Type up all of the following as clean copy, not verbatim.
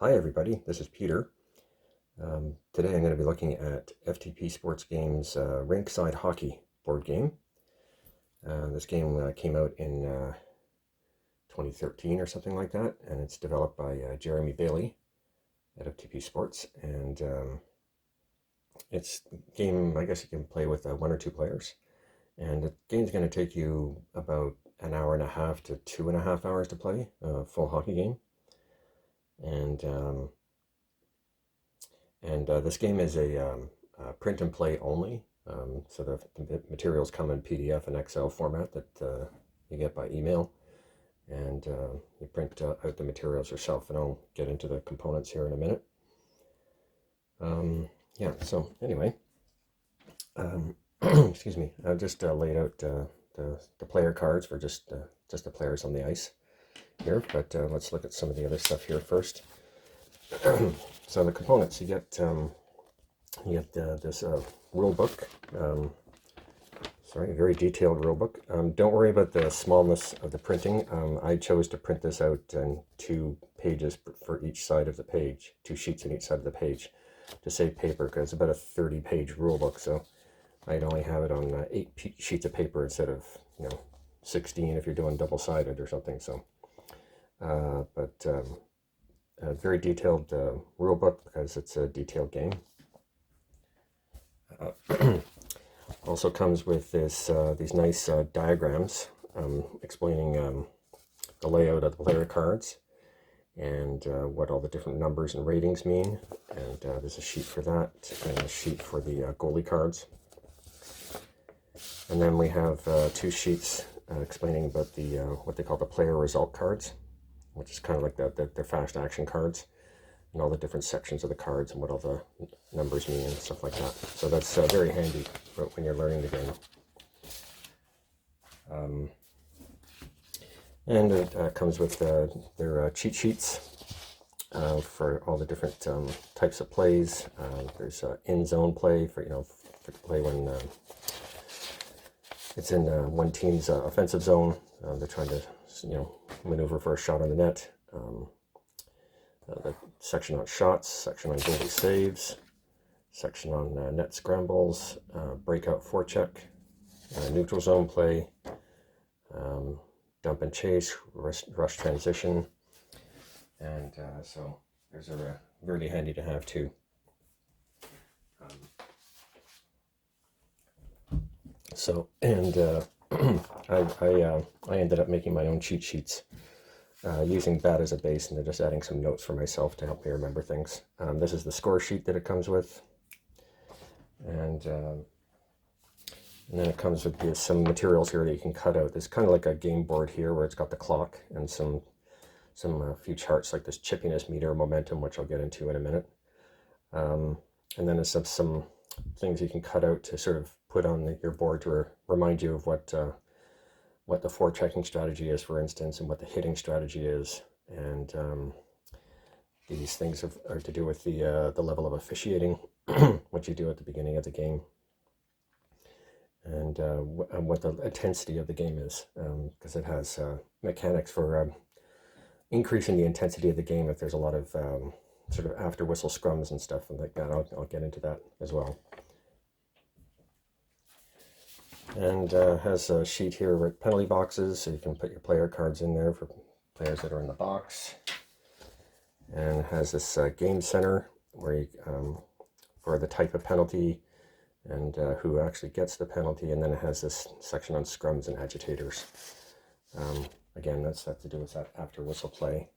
Hi everybody, this is Peter. Today I'm going to be looking at FTP Sports Games Rinkside Hockey board game. This game came out in 2013 or something like that, and it's developed by Jeremy Bailey at FTP Sports. And it's a game, I guess you can play with one or two players. And the game's going to take you about an hour and a half to 2.5 hours to play, a full hockey game. And this game is a print and play only. So the materials come in PDF and Excel format that you get by email. And you print out the materials yourself. And I'll get into the components here in a minute. Yeah, so anyway, excuse me, I've just laid out the player cards for just the players on the ice here. But let's look at some of the other stuff here first. So the components, you get this rule book, a very detailed rule book. Don't worry about the smallness of the printing. I chose to print this out in 2 pages for each side of the page, 2 sheets on each side of the page to save paper, because it's about a 30-page rule book, so I'd only have it on 8 sheets of paper instead of 16 if you're doing double-sided or something. So, a very detailed rule book because it's a detailed game. Also comes with these nice diagrams explaining the layout of the player cards and what all the different numbers and ratings mean. And there's a sheet for that and a sheet for the goalie cards. And then we have 2 sheets explaining about the what they call the player result cards, which is kind of like the fast action cards, and all the different sections of the cards and what all the numbers mean and stuff like that. So that's very handy when you're learning the game. And it comes with their cheat sheets for all the different types of plays. There's in-zone play for play when it's in one team's offensive zone. They're trying to maneuver for a shot on the net. The section on shots, section on goalie saves, section on net scrambles, breakout, forecheck, neutral zone play, dump and chase, rush transition, and so those are really handy to have too. I ended up making my own cheat sheets using that as a base, and then just adding some notes for myself to help me remember things. This is the score sheet that it comes with, and then it comes with some materials here that you can cut out. There's kind of like a game board here where it's got the clock and some few charts like this chippiness meter, momentum, which I'll get into in a minute. And then there's some things you can cut out to sort of put on your board to remind you of what the forechecking strategy is, for instance, and what the hitting strategy is. And these things are to do with the level of officiating, what you do at the beginning of the game, and what the intensity of the game is, because it has mechanics for increasing the intensity of the game if there's a lot of sort of after whistle scrums and stuff and like that. I'll get into that as well. And has a sheet here with penalty boxes, so you can put your player cards in there for players that are in the box. And it has this game center where you, for the type of penalty and who actually gets the penalty. And then it has this section on scrums and agitators. Again, that's to do with that after whistle play.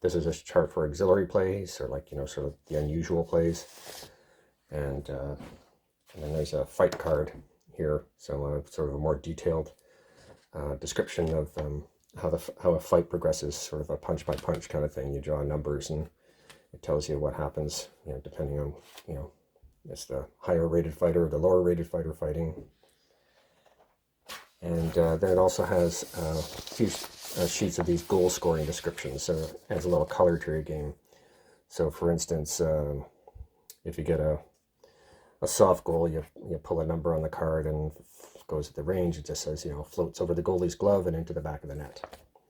This is a chart for auxiliary plays, or like sort of the unusual plays. And then there's a fight card here, so sort of a more detailed description of how a fight progresses, sort of a punch by punch kind of thing. You draw numbers and it tells you what happens, depending on it's the higher rated fighter or the lower rated fighter fighting. And then it also has a few sheets of these goal scoring descriptions, so it adds a little color to your game. So for instance, if you get a soft goal, you pull a number on the card and goes at the range. It just says, floats over the goalie's glove and into the back of the net.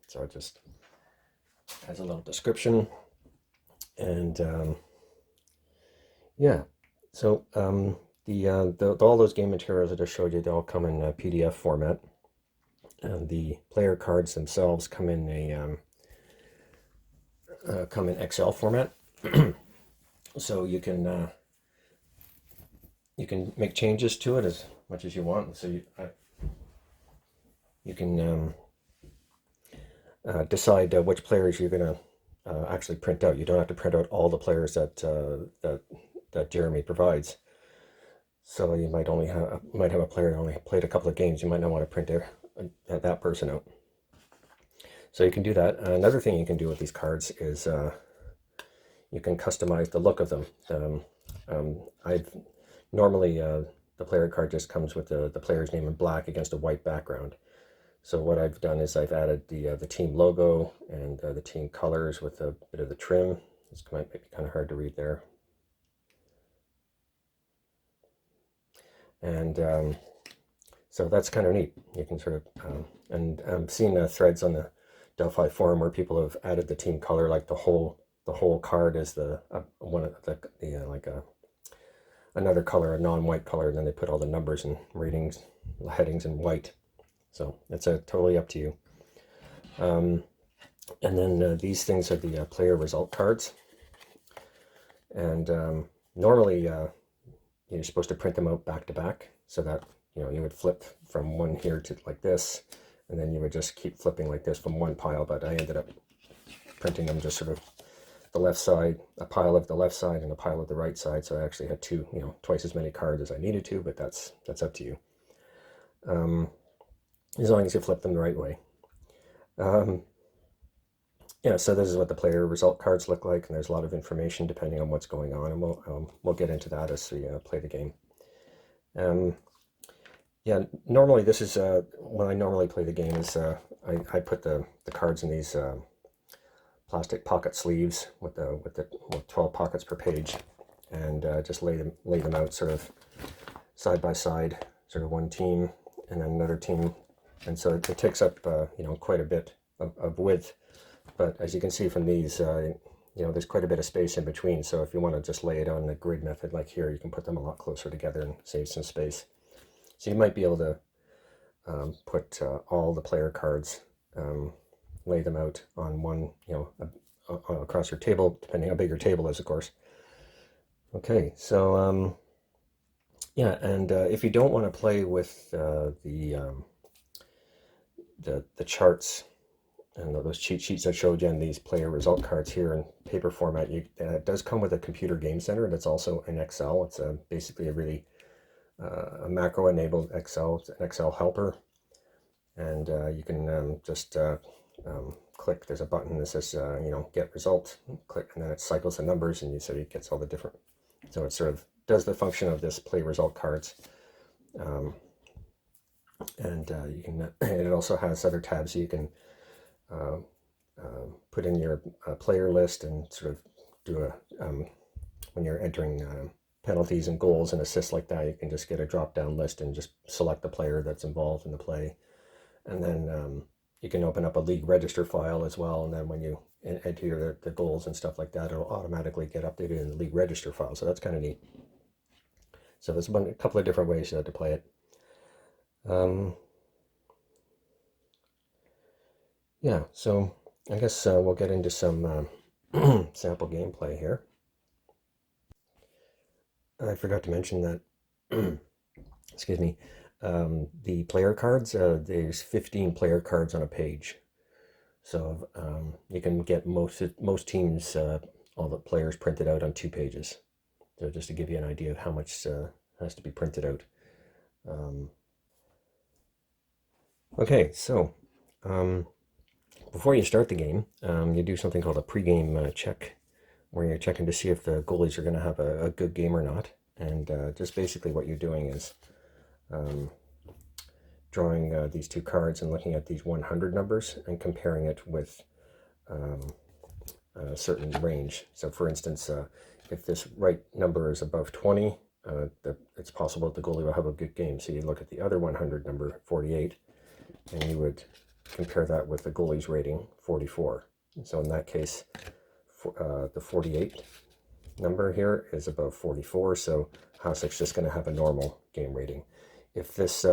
So it just has a little description. And yeah, so all those game materials that I showed you, they all come in PDF format. And the player cards themselves come in Excel format. So you can make changes to it as much as you want. So you can decide which players you're going to actually print out. You don't have to print out all the players that Jeremy provides. So you might have a player that only played a couple of games. You might not want to print that person out. So you can do that. Another thing you can do with these cards is you can customize the look of them. I've normally the player card just comes with the player's name in black against a white background. So what I've done is I've added the team logo and the team colors with a bit of the trim. This might be kind of hard to read there. And so that's kind of neat. You can sort of, and I'm seeing threads on the Delphi forum where people have added the team color, like the whole card is one of the another color, a non-white color, and then they put all the numbers and readings, headings in white. So it's totally up to you. And then these things are the player result cards. And normally you're supposed to print them out back to back, so that you would flip from one here to like this, and then you would just keep flipping like this from one pile. But I ended up printing them just sort of the left side, a pile of the left side and a pile of the right side. So I actually had twice as many cards as I needed to, but that's up to you. As long as you flip them the right way. Yeah, so this is what the player result cards look like, and there's a lot of information depending on what's going on, and we'll get into that as we play the game. Yeah, normally this is when I normally play the game is I put the cards in these plastic pocket sleeves with 12 pockets per page, and just lay them out sort of side by side, sort of one team and then another team, and so it takes up quite a bit of width. But as you can see from these, there's quite a bit of space in between. So if you want to just lay it on the grid method like here, you can put them a lot closer together and save some space. So you might be able to put all the player cards, lay them out on one, across your table, depending how big your table is, of course. Okay, so yeah, and if you don't want to play with the charts and those cheat sheets I showed you and these player result cards here in paper format, it does come with a computer game center that's also in Excel. It's basically a really a macro-enabled Excel. It's an Excel helper, and you can just click. There's a button that says get result. Click, and then it cycles the numbers, and so it gets all the different. So it sort of does the function of this play result cards. And you can. It also has other tabs so you can put in your player list and sort of do when you're entering penalties and goals and assists like that, you can just get a drop-down list and just select the player that's involved in the play. And then you can open up a league register file as well, and then when you enter the goals and stuff like that, it'll automatically get updated in the league register file. So that's kind of neat. So there's a couple of different ways to play it. Yeah, so I guess we'll get into some sample gameplay here. I forgot to mention that, excuse me, the player cards, there's 15 player cards on a page. So you can get most teams, all the players printed out on 2 pages. So just to give you an idea of how much has to be printed out. Okay, so before you start the game, you do something called a pregame check, where you're checking to see if the goalies are going to have a good game or not. And just basically what you're doing is drawing these 2 cards and looking at these 100 numbers and comparing it with a certain range. So for instance, if this right number is above 20, it's possible that the goalie will have a good game. So you look at the other 100 number, 48, and you would compare that with the goalie's rating, 44. So in that case, the 48 number here is about 44, so Hasek's just going to have a normal game rating. If this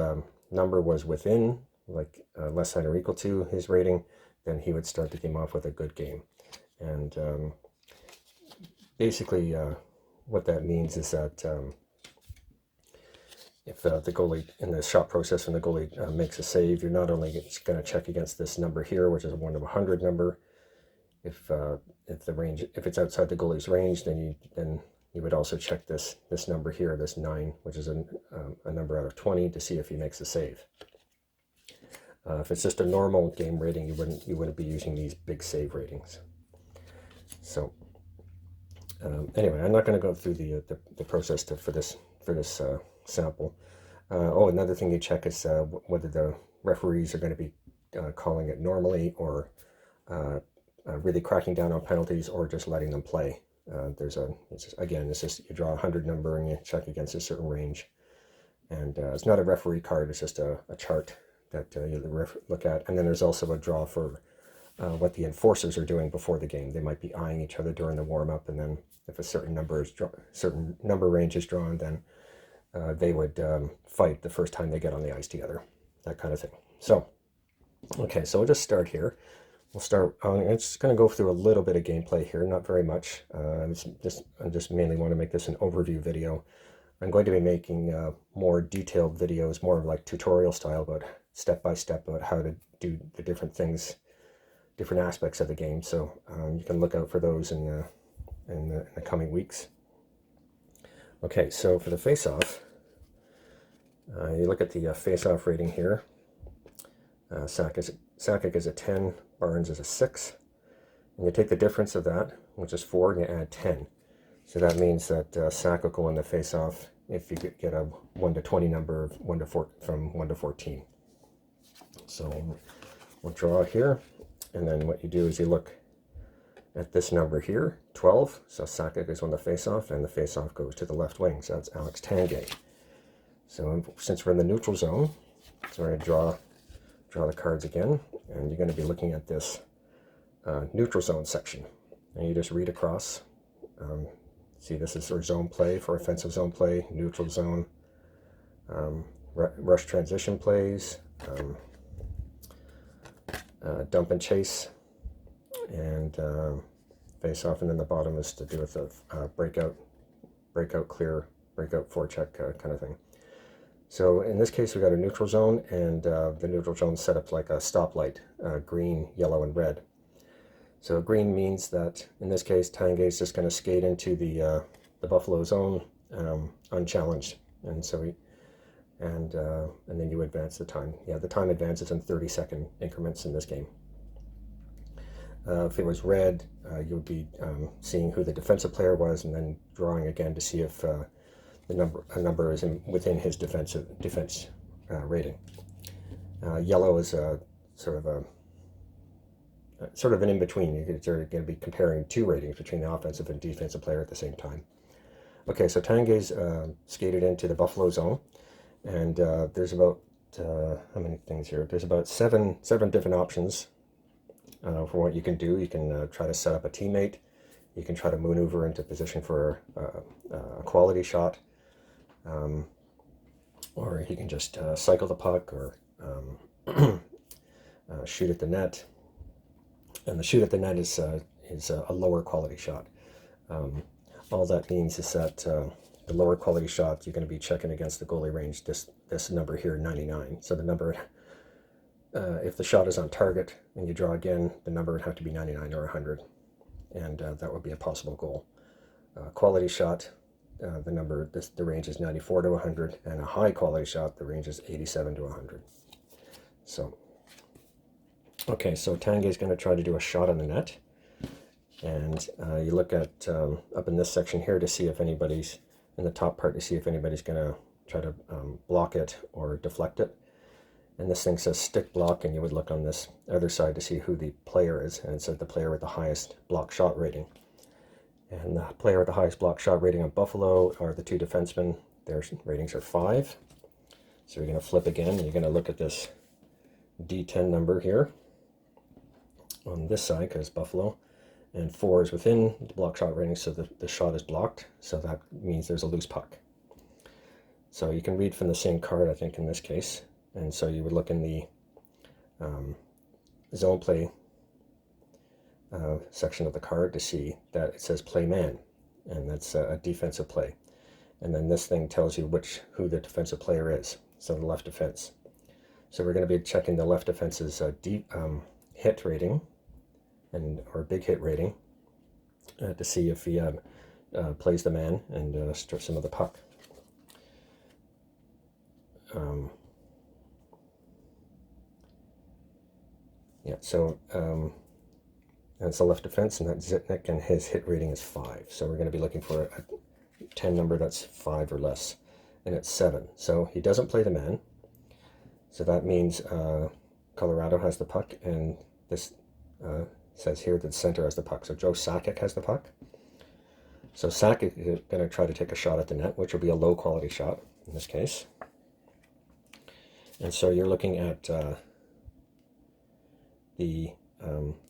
number was within, like less than or equal to his rating, then he would start the game off with a good game. And basically what that means is that if the goalie, in the shot process, when the goalie makes a save, you're not only going to check against this number here, which is a 1 to 100 number. If the range, if it's outside the goalie's range, then you would also check this number here, this 9, which is a number out of 20, to see if he makes a save. If it's just a normal game rating, you wouldn't be using these big save ratings. So anyway, I'm not going to go through the process for this sample. Oh, another thing you check is whether the referees are going to be calling it normally, or really cracking down on penalties, or just letting them play. It's just you draw a 100 number and you check against a certain range, and it's not a referee card, it's just a chart that you look at. And then there's also a draw for what the enforcers are doing before the game. They might be eyeing each other during the warm-up, and then if a certain number range is drawn, then they would fight the first time they get on the ice together, that kind of thing. So, okay, so we'll just start here. We'll start. I'm just going to go through a little bit of gameplay here, not very much. I just mainly want to make this an overview video. I'm going to be making more detailed videos, more like tutorial style, but step by step about how to do the different things, different aspects of the game. So you can look out for those in the coming weeks. Okay, so for the face-off, you look at the face-off rating here. Sakic is a 10, Barnes is a 6. And you take the difference of that, which is 4, and you add 10. So that means that Sakic will win the face-off if you get a 1 to 20 number of from 1 to 14. So we'll draw here, and then what you do is you look at this number here, 12. So Sakic is on the face-off, and the face-off goes to the left wing. So that's Alex Tanguay. So since we're in the neutral zone, so we're going to draw the cards again, and you're going to be looking at this neutral zone section. And you just read across. See, this is our zone play for offensive zone play, neutral zone, rush transition plays, dump and chase, and face-off, and then the bottom is to do with the breakout clear, breakout forecheck kind of thing. So in this case, we've got a neutral zone, and the neutral zone set up like a stoplight, green, yellow, and red. So green means that in this case, Tanguay is just going to skate into the Buffalo zone unchallenged, and so and then you advance the time. Yeah, the time advances in 30-second increments in this game. If it was red, you would be seeing who the defensive player was, and then drawing again to see if a number is within his defense rating. Yellow is sort of an in-between. You're going to be comparing two ratings between the offensive and defensive player at the same time. Okay, so Tanguay's skated into the Buffalo zone, and there's about how many things here? There's about seven different options for what you can do. You can try to set up a teammate. You can try to maneuver into position for a quality shot. Or you can just cycle the puck, or shoot at the net. And the shoot at the net is a lower quality shot. All that means is that the lower quality shot, you're going to be checking against the goalie range, this number here, 99. So the number, if the shot is on target and you draw again, the number would have to be 99 or 100. And that would be a possible goal. Quality shot, the range is 94 to 100, and a high quality shot, the range is 87 to 100. So, okay, so Tanguay is going to try to do a shot on the net, and you look at up in this section here to see if anybody's in the top part, to see if anybody's going to try to block it or deflect it. And this thing says stick block, and you would look on this other side to see who the player is, and it said the player with the highest block shot rating. And the player with the highest block shot rating on Buffalo are the two defensemen. Their ratings are 5. So you're going to flip again, and you're going to look at this D10 number here on this side, because Buffalo. and 4 is within the block shot rating, so the shot is blocked, so that means there's a loose puck. So you can read from the same card, I think, in this case, and so you would look in the zone play section of the card to see that it says play man, and that's a defensive play. And then this thing tells you who the defensive player is, so the left defense. So we're going to be checking the left defense's hit rating or big hit rating to see if he plays the man and strips him of the puck. Yeah, so that's the left defense, and that's Zitnik, and his hit rating is 5. So we're going to be looking for a 10 number that's 5 or less, and it's 7. So he doesn't play the man. So that means Colorado has the puck, and this says here that the center has the puck. So Joe Sakic has the puck. So Sakic is going to try to take a shot at the net, which will be a low quality shot in this case. And so you're looking at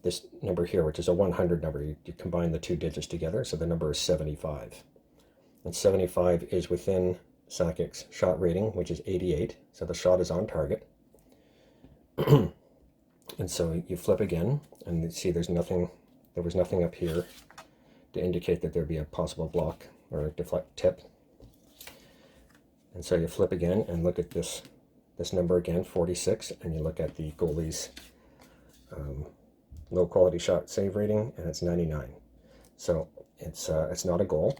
this number here, which is a 100 number. You combine the two digits together, so the number is 75. And 75 is within Sakic's shot rating, which is 88, so the shot is on target. And so you flip again, and you see there was nothing up here to indicate that there'd be a possible block or a deflect tip. And so you flip again and look at this number again, 46, and you look at the goalie's low quality shot save rating, and it's 99. So it's not a goal.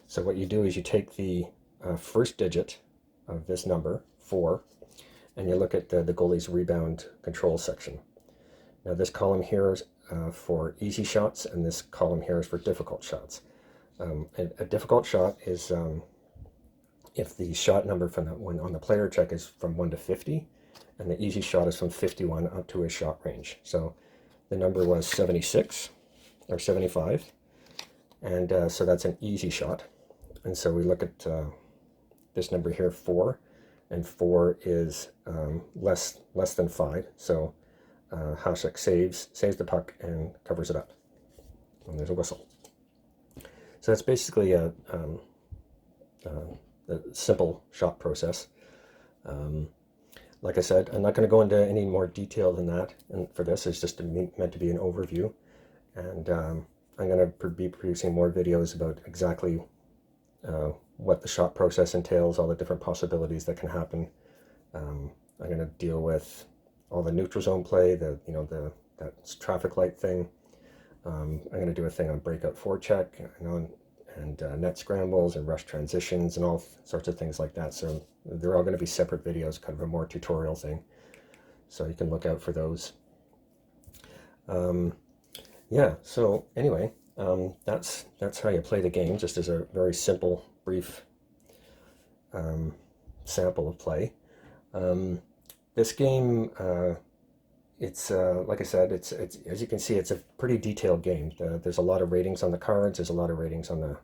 So what you do is you take the first digit of this number, 4, and you look at the goalie's rebound control section. Now this column here is for easy shots, and this column here is for difficult shots. A difficult shot is if the shot number on the player check is from 1 to 50, and the easy shot is from 51 up to his shot range. So the number was 76 or 75, and so that's an easy shot. And so we look at this number here, 4, and 4 is less than 5. So Hasek saves the puck and covers it up, and there's a whistle. So that's basically a simple shot process. Like I said, I'm not going to go into any more detail than that, and for this it's just meant to be an overview, and I'm going to be producing more videos about exactly what the shot process entails, all the different possibilities that can happen. I'm going to deal with all the neutral zone play, that traffic light thing. I'm going to do a thing on breakout, forecheck, and net scrambles and rush transitions and all sorts of things like that. So they're all going to be separate videos, kind of a more tutorial thing. So you can look out for those. Yeah, so anyway, that's how you play the game, just as a very simple, brief sample of play. This game, it's like I said, it's as you can see, it's a pretty detailed game. There's a lot of ratings on the cards. There's a lot of ratings on a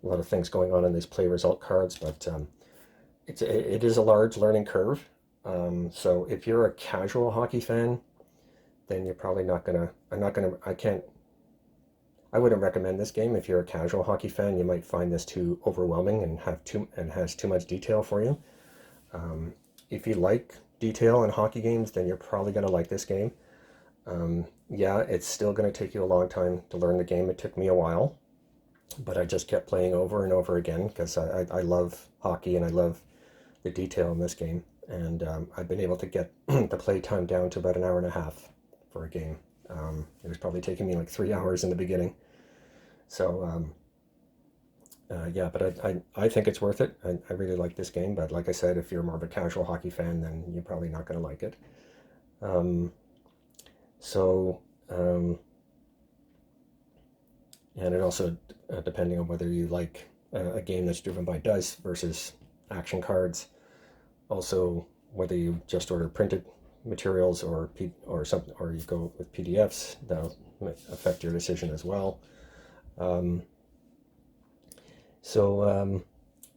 lot of things going on in these play result cards, but it is a large learning curve. So if you're a casual hockey fan, then you're probably not gonna. I wouldn't recommend this game. If you're a casual hockey fan, you might find this too overwhelming and has too much detail for you. If you like detail in hockey games, then you're probably going to like this game. Yeah, it's still going to take you a long time to learn the game. It took me a while, but I just kept playing over and over again because I love hockey and I love the detail in this game. And I've been able to get the play time down to about an hour and a half for a game. It was probably taking me like 3 hours in the beginning. So yeah, but I think it's worth it. I really like this game, but like I said, if you're more of a casual hockey fan, then you're probably not going to like it. And it also, depending on whether you like a game that's driven by dice versus action cards, also whether you just order printed materials or something, or you go with PDFs, that'll affect your decision as well.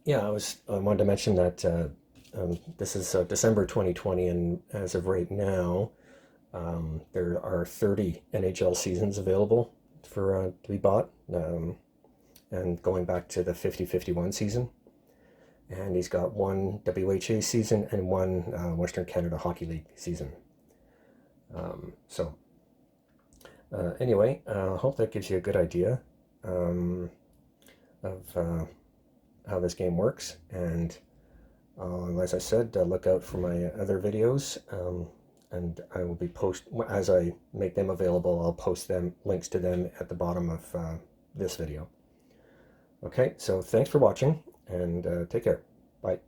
Yeah, I wanted to mention that this is December 2020, and as of right now, there are 30 NHL seasons available for to be bought, and going back to the 50-51 season. And he's got one WHA season and one Western Canada Hockey League season. Anyway, I hope that gives you a good idea of how this game works. And as I said, look out for my other videos, and I will be as I make them available, I'll post links to them at the bottom of this video. Okay, so thanks for watching, and take care. Bye.